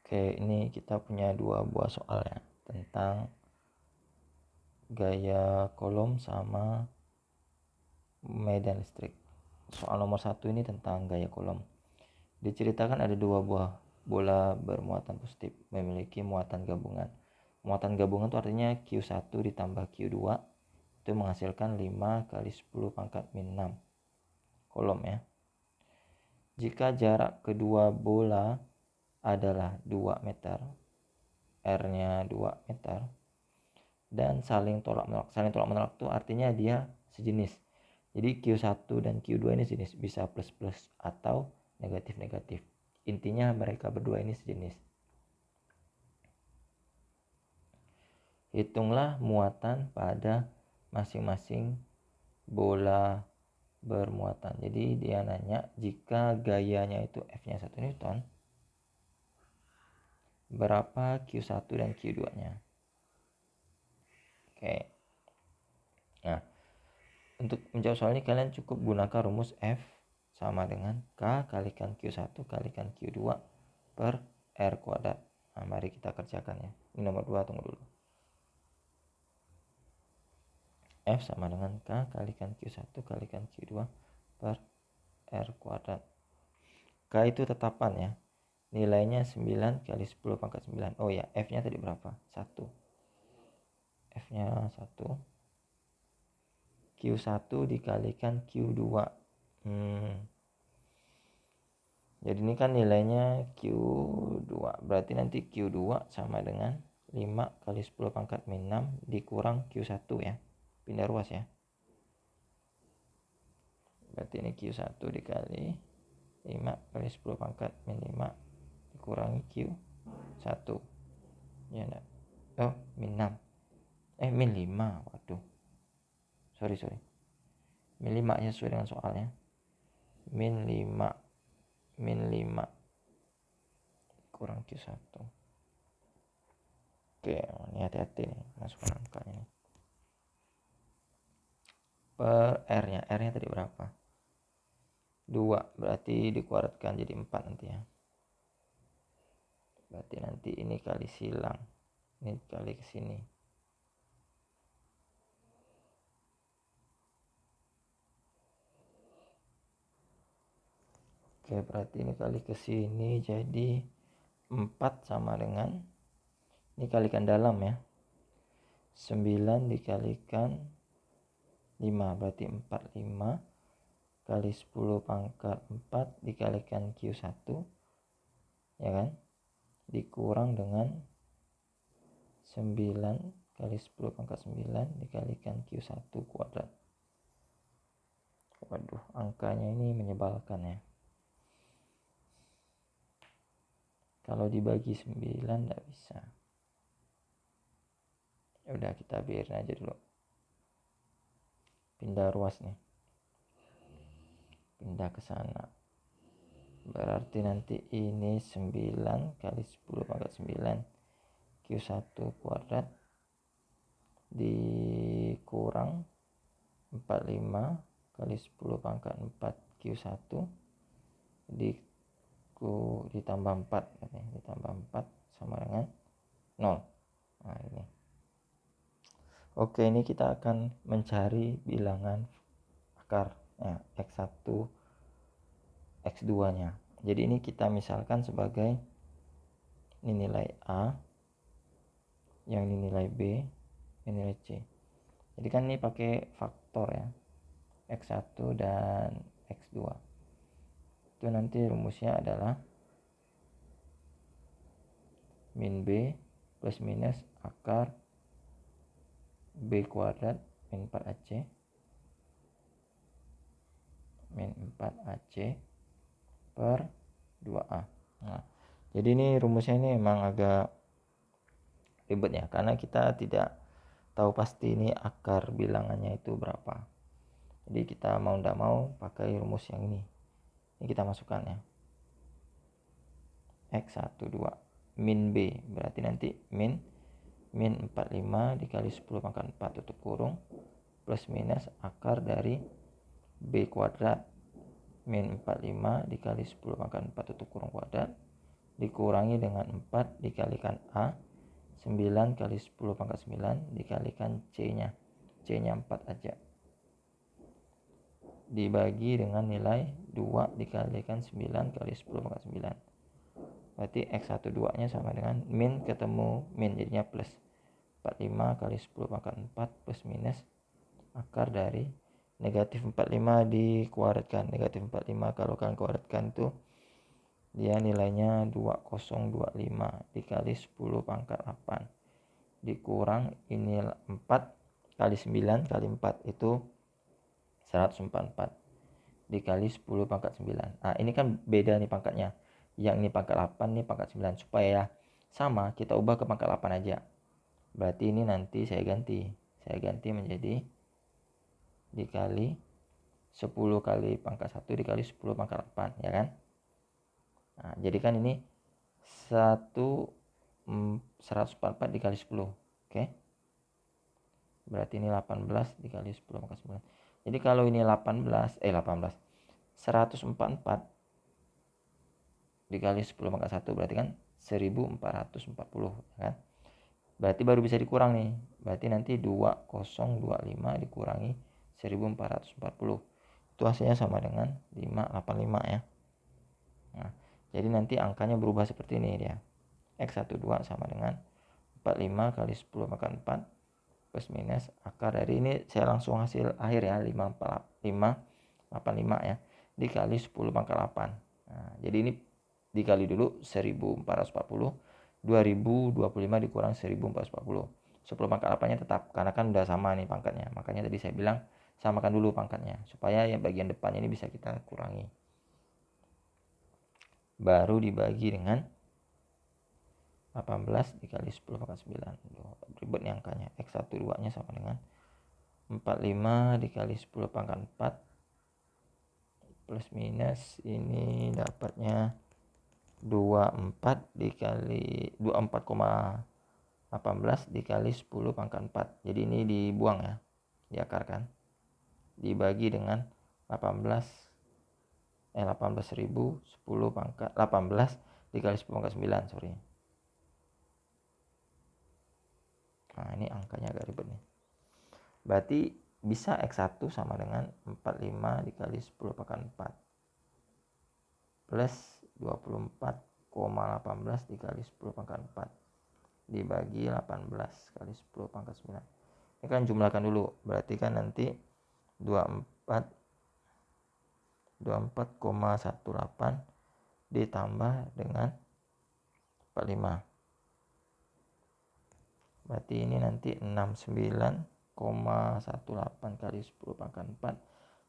Oke, ini kita punya dua buah soal ya tentang gaya kolom sama medan listrik. Soal nomor 1 ini tentang gaya kolom. Diceritakan ada dua buah bola bermuatan positif memiliki muatan gabungan. Muatan gabungan itu artinya Q1 ditambah Q2 itu menghasilkan 5 kali 10 pangkat min 6 kolom ya. Jika jarak kedua bola adalah 2 meter, R-nya 2 meter, dan saling tolak menolak. Saling tolak menolak itu artinya dia sejenis. Jadi Q1 dan Q2 ini sejenis, bisa plus-plus atau negatif-negatif. Intinya mereka berdua ini sejenis. Hitunglah muatan pada masing-masing bola bermuatan. Jadi dia nanya jika gayanya itu F-nya 1 Newton, berapa Q1 dan Q2-nya? Oke. Nah, untuk menjawab soal ini kalian cukup gunakan rumus F sama dengan K kalikan Q1 kalikan Q2 per R kuadrat. Nah, mari kita kerjakan ya. Ini nomor 2, tunggu dulu. F sama dengan K kalikan Q1 kalikan Q2 per R kuadrat. K itu tetapan ya. Nilainya 9 kali 10 pangkat 9. Oh ya, F-nya tadi berapa? 1. F-nya 1. Q1 dikalikan Q2. Jadi ini kan nilainya Q2. Berarti nanti Q2 sama dengan 5 kali 10 pangkat min 6 dikurang Q1 ya. Pindah ruas ya. Berarti ini Q1 dikali 5 kali 10 pangkat min 5 dikurangi Q1. Ya enggak? Oh, min 6. Min 5. Waduh. Sorry. Min 5 ya sesuai dengan soalnya. Min 5 kurang Q1. Oke, ini hati-hati nih masukkan angkanya nih. Per R-nya tadi berapa? 2, berarti dikuadratkan jadi 4 nanti ya. Berarti nanti ini kali silang, ini kali ke sini. Oke, berarti ini kali ke sini jadi 4 sama dengan, ini kalikan dalam ya, 9 dikalikan 5, berarti 45 kali 10 pangkat 4 dikalikan Q1 ya kan, dikurang dengan 9 kali 10 pangkat 9 dikalikan Q1 kuadrat. Waduh, angkanya ini menyebalkan ya. Kalau dibagi 9 enggak bisa. Ya udah, kita biarin aja dulu. Pindah ruas nih. Pindah ke sana. Berarti nanti ini 9 kali 10 pangkat 9 Q1 kuadrat dikurang 45 kali 10 pangkat 4 Q1 ditambah 4 ditambah 4 sama dengan 0. Nah, ini. Oke, ini kita akan mencari bilangan akar X1 X2 nya. Jadi ini kita misalkan sebagai ini nilai A, yang ini nilai B, ini nilai C. Jadi kan ini pakai faktor ya, X1 dan X2. Itu nanti rumusnya adalah min B plus minus akar B kuadrat min 4AC per 2A. Nah, jadi ini rumusnya ini emang agak ribet ya, karena kita tidak tahu pasti ini akar bilangannya itu berapa. Jadi kita mau tidak mau pakai rumus yang ini. Ini kita masukkan ya. X12 min B, berarti nanti min 45 dikali 10 pangkat 4 tutup kurung plus minus akar dari B kuadrat min 45 dikali 10 pangkat 4 tutup kurung kuadrat dikurangi dengan 4 dikalikan A, 9 kali 10 pangkat 9 dikalikan C-nya. C-nya 4 aja. Dibagi dengan nilai 2 dikalikan 9 kali 10 pangkat 9. Berarti X12 nya sama dengan min ketemu min, jadinya plus 45 kali 10 pangkat 4 plus minus akar dari negatif 45 dikuadratkan. Negatif 45 kalau kalian kuadratkan itu dia nilainya 2025 dikali 10 pangkat 8 dikurang ini 4 kali 9 kali 4 itu 144 dikali 10 pangkat 9. Nah ini kan beda nih pangkatnya, yang ini pangkat 8, ini pangkat 9. Supaya sama kita ubah ke pangkat 8 aja. Berarti ini nanti saya ganti menjadi dikali 10 kali pangkat 1 dikali 10 pangkat 8, ya kan. Nah, jadi kan ini 144 dikali 10. Oke. Berarti ini 18 dikali 10 pangkat 9. Jadi kalau ini 144 dikali 10 pangkat 1 berarti kan 1440, kan. Berarti baru bisa dikurang nih. Berarti nanti 2025 dikurangi 1440. Itu hasilnya sama dengan 585 ya. Nah, jadi nanti angkanya berubah seperti ini dia. X12 sama dengan 45 kali 10 pangkat 4 plus minus akar dari ini, saya langsung hasil akhir ya, 585 ya dikali 10 pangkat 8. Nah, jadi ini dikali dulu 1440, 2025 dikurang 1440. 10 pangkat 8-nya tetap karena kan udah sama nih pangkatnya. Makanya tadi saya bilang samakan dulu pangkatnya supaya yang bagian depannya ini bisa kita kurangi. Baru dibagi dengan 18 dikali 10 pangkat 9. Ribet nih angkanya. X12 nya sama dengan 45 dikali 10 pangkat 4 plus minus ini dapatnya 24 dikali 24,18 dikali 10 pangkat 4. Jadi ini dibuang ya, diakarkan, dibagi dengan 18.000 10 pangkat 18 dikali 10 pangkat 9, sorry. Nah ini angkanya agak ribet nih. Berarti bisa X1 sama dengan 45 dikali 10 pangkat 4 plus 24,18 dikali 10 pangkat 4 dibagi 18 kali 10 pangkat 9. Ini kan jumlahkan dulu, berarti kan nanti 24,18 ditambah dengan 45. Berarti ini nanti 69,18 kali 10 pangkat 4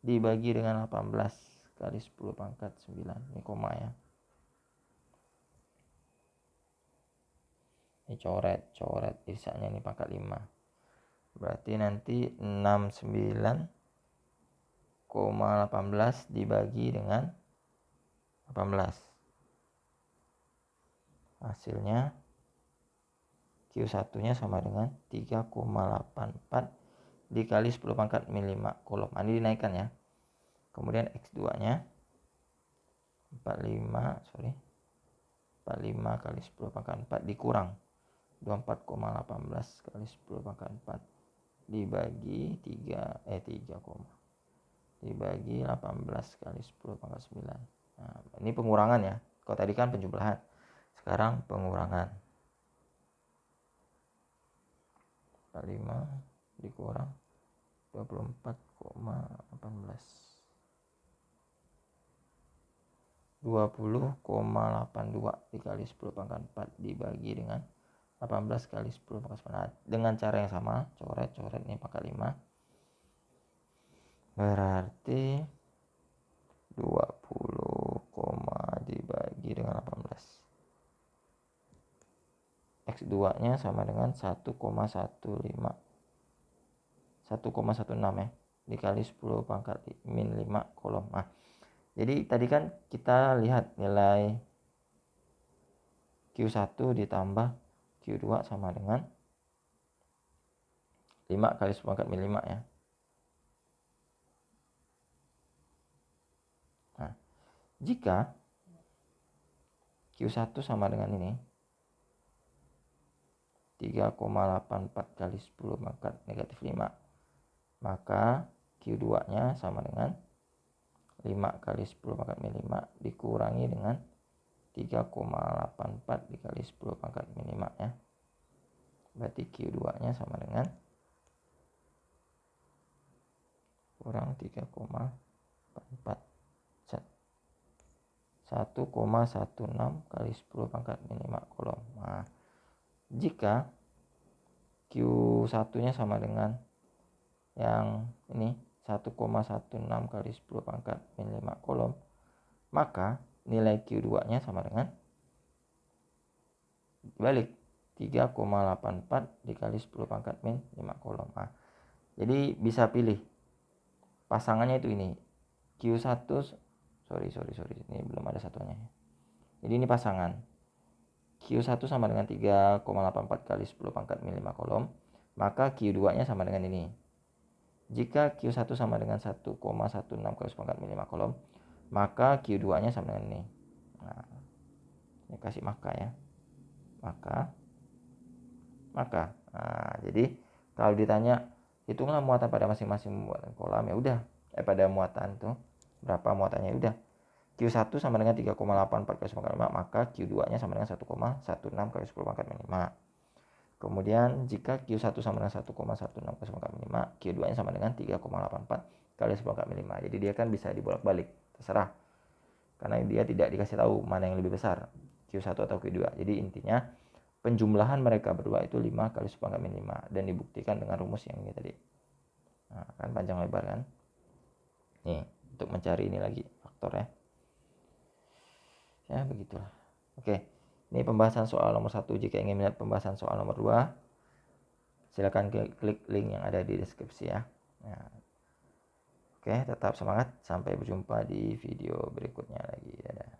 dibagi dengan 18 kali 10 pangkat 9. Ini koma ya. Ini coret isanya ini pangkat 5. Berarti nanti 69,18 dibagi dengan 18. Hasilnya Q1 nya sama dengan 3,84 dikali 10 pangkat min 5 kolom. Ini dinaikkan ya. Kemudian X2 nya 45 kali 10 pangkat 4 dikurang 24,18 kali 10 pangkat 4 dibagi 3, dibagi 18 kali 10 pangkat 9. Nah, ini pengurangan ya. Kalau tadi kan penjumlahan, sekarang pengurangan. 45 dikurang 24,18 20,82 dikali 10 pangkat 4 dibagi dengan 18 kali 10 pangkat 9. Dengan cara yang sama, coret ini pangkat 5. Berarti 20, dibagi dengan 18. X2 nya sama dengan 1,16 ya dikali 10 pangkat min 5 kolom. Nah, jadi tadi kan kita lihat nilai Q1 ditambah Q2 sama dengan 5 kali 10 pangkat min 5 ya. Nah, jika Q1 sama dengan ini 3,84 kali 10 pangkat negatif 5. Maka Q2 nya sama dengan 5 kali 10 pangkat min 5 dikurangi dengan 3,84 dikali 10 pangkat min 5 ya. Berarti Q2 nya sama dengan kurang 3,44 1,16 kali 10 pangkat min 5 kolom. Nah, jika Q1 nya sama dengan yang ini 1,16 kali 10 pangkat min 5 kolom, maka nilai Q2 nya sama dengan balik 3,84 dikali 10 pangkat min 5 kolom. Nah, jadi bisa pilih pasangannya itu ini Q1 sorry ini belum ada satuannya. Jadi ini pasangan Q1 sama dengan 3,84 kali 10 pangkat min 5 kolom, maka Q2 nya sama dengan ini. Jika Q1 sama dengan 1,16 kali 10 pangkat min 5 kolom, maka Q2 nya sama dengan ini. Nah, ini kasih maka ya, maka nah, jadi kalau ditanya hitunglah muatan pada masing-masing muatan kolam, ya udah pada muatan tuh berapa muatannya, udah Q1 sama dengan 3,84 kali 10 pangkat 5, maka Q2 nya sama dengan 1,16 kali 10 pangkat min 5. Kemudian jika Q1 sama dengan 1,16 kali 10 pangkat min 5, Q2 nya sama dengan 3,84 kali 10 pangkat min 5. Jadi dia kan bisa dibolak-balik, terserah, karena dia tidak dikasih tahu mana yang lebih besar, Q1 atau Q2. Jadi intinya penjumlahan mereka berdua itu 5 kali 10 pangkat min 5, dan dibuktikan dengan rumus yang ini tadi. Nah, kan panjang lebar kan. Nih, untuk mencari ini lagi faktor ya. Ya, begitulah. Oke, ini pembahasan soal nomor 1. Jika ingin melihat pembahasan soal nomor 2, silakan klik link yang ada di deskripsi ya. Nah, oke, tetap semangat. Sampai berjumpa di video berikutnya lagi. Dadah.